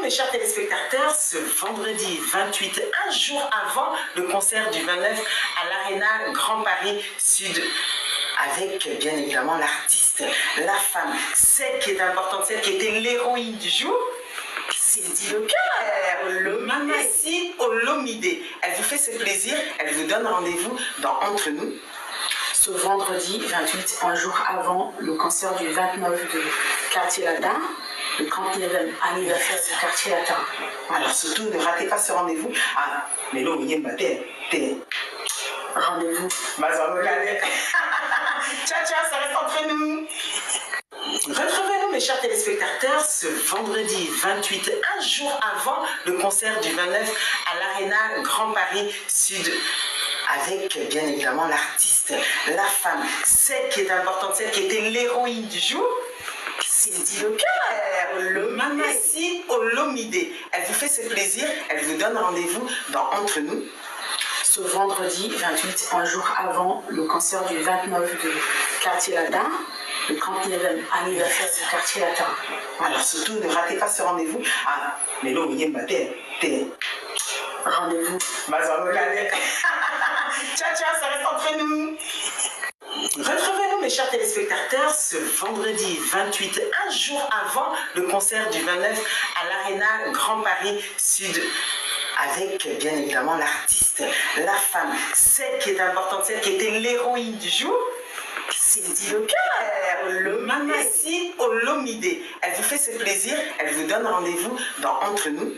mes chers téléspectateurs, ce vendredi 28, un jour avant le concert du 29 à l'Arena Grand Paris Sud, avec bien évidemment l'artiste, la femme, celle qui est importante, celle qui était l'héroïne du jour, Cindy Leclerc, le Mamessi Olomide. Elle vous fait ce plaisir, elle vous donne rendez-vous dans Entre nous. Ce vendredi 28, un jour avant le concert du 29 de Quartier Latin, le 39e anniversaire du Quartier Latin. Alors surtout, ne ratez pas ce rendez-vous. Ah, mais là, rendez-vous. Ciao, ciao, ça reste entre nous. Retrouvez-nous, mes chers téléspectateurs, ce vendredi 28, un jour avant le concert du 29 à l'Arena Grand Paris Sud, avec bien évidemment l'artiste, la femme, celle qui est importante, celle qui était l'héroïne du jour, Cindy Leclerc, le Mamessi Olomide. Elle vous fait ce plaisir, elle vous donne rendez-vous dans Entre nous. Ce vendredi 28, un jour avant le concert du 29 de Quartier Latin, le 39e anniversaire du Quartier Latin. Alors surtout, ne ratez pas ce rendez-vous. Ah, mais là, rendez-vous. Ciao, ciao, ça reste entre nous. Retrouvez-nous, mes chers téléspectateurs, ce vendredi 28, un jour avant le concert du 29 à l'Arena Grand Paris Sud, avec bien évidemment l'artiste, la femme, celle qui est importante, celle qui était l'héroïne du jour, Cindy Leclerc, le Mamessi Olomide. Elle vous fait ce plaisir, elle vous donne rendez-vous dans Entre nous.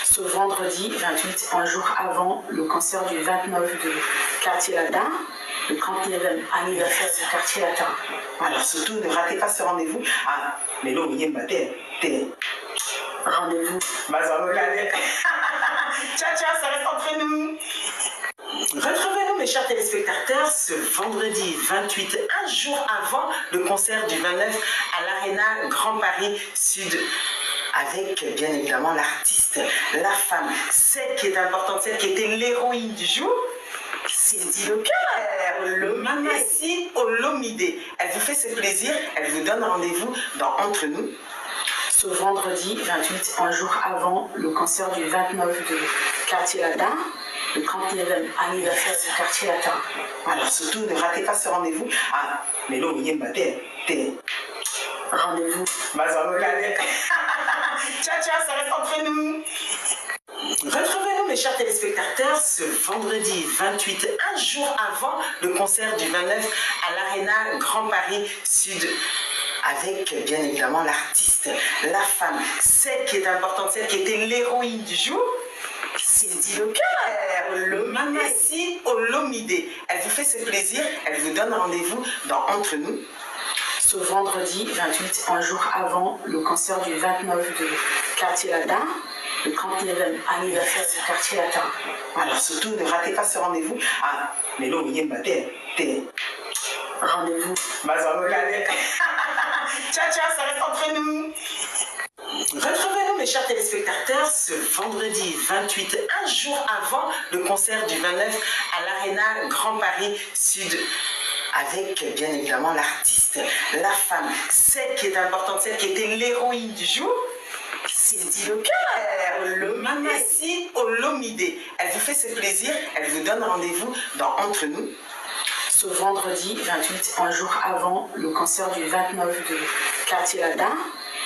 Ce vendredi 28, un jour avant le concert du 29 de Quartier Latin, le 39e anniversaire du Quartier Latin. Alors surtout, ne ratez pas ce rendez-vous. Ah, mais là, rendez-vous. Ciao, ciao, ça reste entre nous. Retrouvez-nous, mes chers téléspectateurs, ce vendredi 28, un jour avant le concert du 29 à l'Arena Grand Paris Sud, avec bien évidemment l'artiste, la femme, celle qui est importante, celle qui était l'héroïne du jour, Cindy Leclerc, le Mamessi Olomide. Elle vous fait ce plaisir, elle vous donne rendez-vous dans Entre nous. Ce vendredi 28, un jour avant le concert du 29 de Quartier Latin, le 39e anniversaire du Quartier Latin. Alors surtout, ne ratez pas ce rendez-vous. Ah, mais là, rendez-vous. Ciao, ciao, ça reste entre nous. Retrouvez-nous, mes chers téléspectateurs, ce vendredi 28, un jour avant le concert du 29 à l'Arena Grand Paris Sud, avec bien évidemment l'artiste, la femme, celle qui est importante, celle qui était l'héroïne du jour, Cindy Leclerc, le Mamessi Olomide. Elle vous fait ce plaisir, elle vous donne rendez-vous dans Entre nous. Ce vendredi 28, un jour avant le concert du 29 de Quartier Latin, le 39e anniversaire du Quartier Latin. Alors surtout, ne ratez pas ce rendez-vous. Ah, mais là, rendez-vous. Ciao, ciao, ça reste entre nous. Retrouvez-nous, mes chers téléspectateurs, ce vendredi 28, un jour avant le concert du 29 à l'Arena Grand Paris Sud, avec bien évidemment l'artiste, la femme, celle qui est importante, celle qui était l'héroïne du jour, Cindy Leclerc, le Mamessi Olomide. Elle vous fait ce plaisir, elle vous donne rendez-vous dans Entre nous. Ce vendredi 28, un jour avant le concert du 29 de Quartier Latin,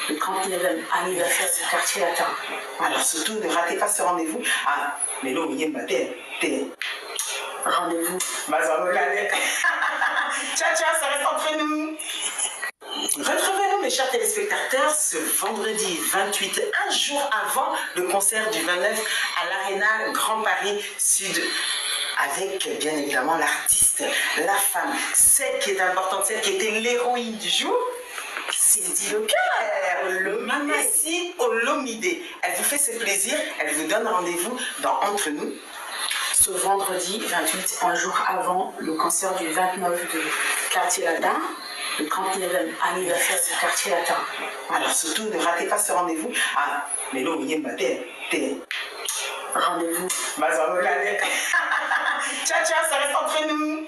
le 39e anniversaire du Quartier Latin. Alors surtout, ne ratez pas ce rendez-vous. Ah, mais là, rendez-vous. Ciao, ciao, ça reste entre nous. Retrouvez-nous, mes chers téléspectateurs, ce vendredi 28, un jour avant le concert du 29 à l'Arena Grand Paris Sud, avec bien évidemment l'artiste, la femme, celle qui est importante, celle qui était l'héroïne du jour, Cindy Leclerc, le Mamessi Olomide. Elle vous fait ce plaisir, elle vous donne rendez-vous dans Entre nous. Ce vendredi 28, un jour avant le concert du 29 de Quartier Latin, le 39e anniversaire du Quartier Latin. Alors surtout, ne ratez pas ce rendez-vous. Ah, mais là, rendez-vous. Ciao, ciao, ça reste entre nous.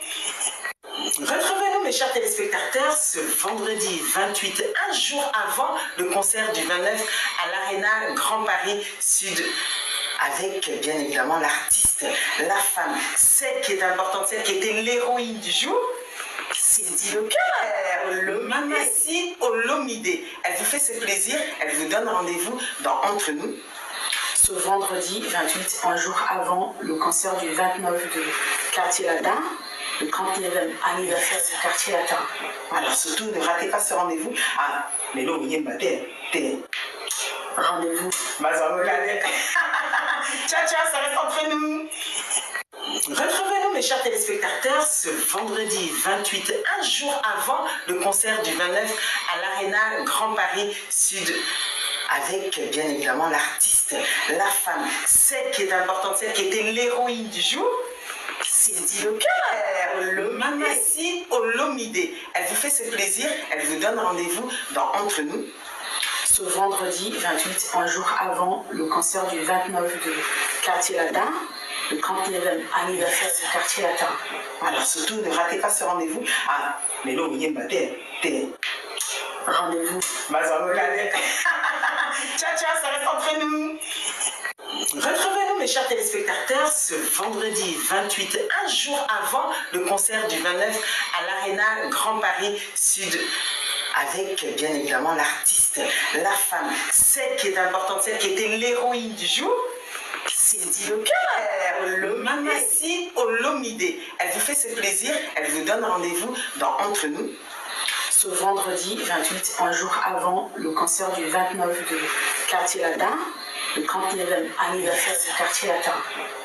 Retrouvez-nous, mes chers téléspectateurs, ce vendredi 28, un jour avant le concert du 29 à l'Arena Grand Paris Sud, avec bien évidemment l'artiste, la femme, celle qui est importante, celle qui était l'héroïne du jour, Cindy Leclerc, le Mamassi Olomide. Elle vous fait ce plaisir, elle vous donne rendez-vous dans Entre nous. Ce vendredi 28, un jour avant le concert du 29 de Quartier Latin, le 39e anniversaire du Quartier Latin. Alors surtout, ne ratez pas ce rendez-vous. Ah, mais là, Rendez-vous. Ciao, ciao, ça reste entre nous. Retrouvez-nous, mes chers téléspectateurs, ce vendredi 28, un jour avant le concert du 29 à l'Arena Grand Paris Sud, avec bien évidemment l'artiste, la femme, celle qui est importante, celle qui était l'héroïne du jour, Cindy Leclerc, le Mamassi Olomide. Elle vous fait ce plaisir, elle vous donne rendez-vous dans Entre nous. Ce vendredi 28, un jour avant le concert du 29 de Quartier Latin, le 39e anniversaire du Quartier Latin. Alors surtout, ne ratez pas ce rendez-vous. Ah, mais là, rendez-vous. Ciao, ciao, ça reste entre nous. Retrouvez-nous, mes chers téléspectateurs, ce vendredi 28, un jour avant le concert du 29 à l'Arena Grand Paris Sud, avec bien évidemment l'artiste, la femme, celle qui est importante, celle qui était l'héroïne du jour, Cindy Leclerc, le Mamassi Olomide. Elle vous fait ce plaisir, elle vous donne rendez-vous dans Entre nous. Ce vendredi 28, un jour avant le concert du 29 de Quartier Latin, le 39e anniversaire du Quartier Latin.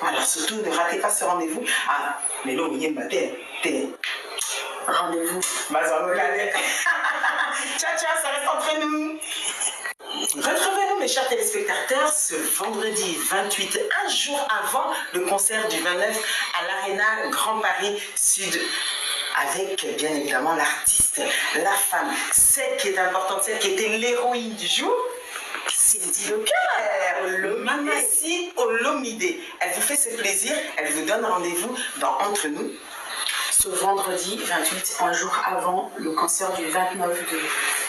Alors surtout, ne ratez pas ce rendez-vous. Ah, mais là, rendez-vous. Ciao, ciao, ça reste entre nous. Retrouvez-nous, mes chers téléspectateurs, ce vendredi 28, un jour avant le concert du 29 à l'Arena Grand Paris Sud, avec bien évidemment l'artiste, la femme, celle qui est importante, celle qui était l'héroïne du jour, Cindy Leclerc, le Mamassi Olomide. Elle vous fait ce plaisir, elle vous donne rendez-vous dans Entre nous. Ce vendredi 28, un jour avant le concert du 29 de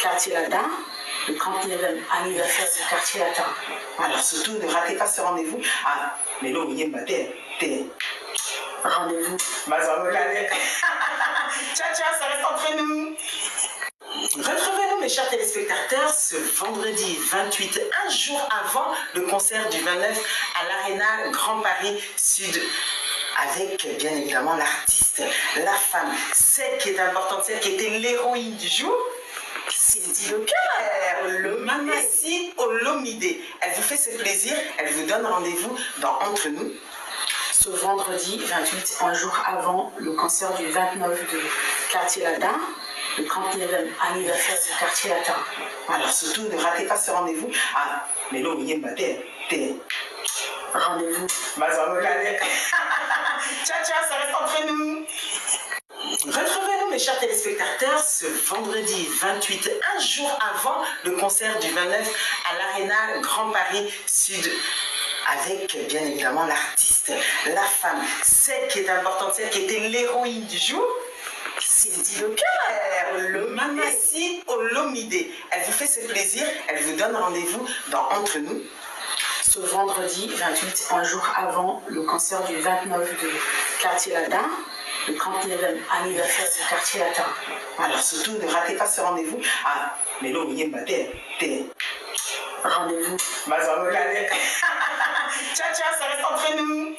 Quartier Latin, le 39e anniversaire du Quartier Latin. Alors surtout, ne ratez pas ce rendez-vous. Ah, mais là, rendez-vous. Ciao, ciao, ça reste entre nous. Retrouvez-nous, mes chers téléspectateurs, ce vendredi 28, un jour avant le concert du 29 à l'Arena Grand Paris Sud, avec bien évidemment l'artiste, la femme, celle qui est importante, celle qui était l'héroïne du jour, Cindy Leclerc, le Mamassi Olomide. Elle vous fait ce plaisir, elle vous donne rendez-vous dans Entre nous. Ce vendredi 28, un jour avant le concert du 29 de Quartier Latin, le 39e anniversaire du Quartier Latin. Alors surtout, ne ratez pas ce rendez-vous. Ah, mais là, rendez-vous. Ciao, ciao, ça reste entre nous. Retrouvez-nous, mes chers téléspectateurs, ce vendredi 28, un jour avant le concert du 29 à l'Arena Grand Paris Sud, avec bien évidemment l'artiste, la femme, celle qui est importante, celle qui était l'héroïne du jour, Cindy Leclerc, le Mamassi Olomide. Elle vous fait ce plaisir, elle vous donne rendez-vous dans Entre nous. Ce vendredi 28, un jour avant le concert du 29 de Quartier Latin, le 39e anniversaire du Quartier Latin. Alors surtout, ne ratez pas ce rendez-vous. Ah, mais là, rendez-vous. Ciao, ciao, ça reste entre nous.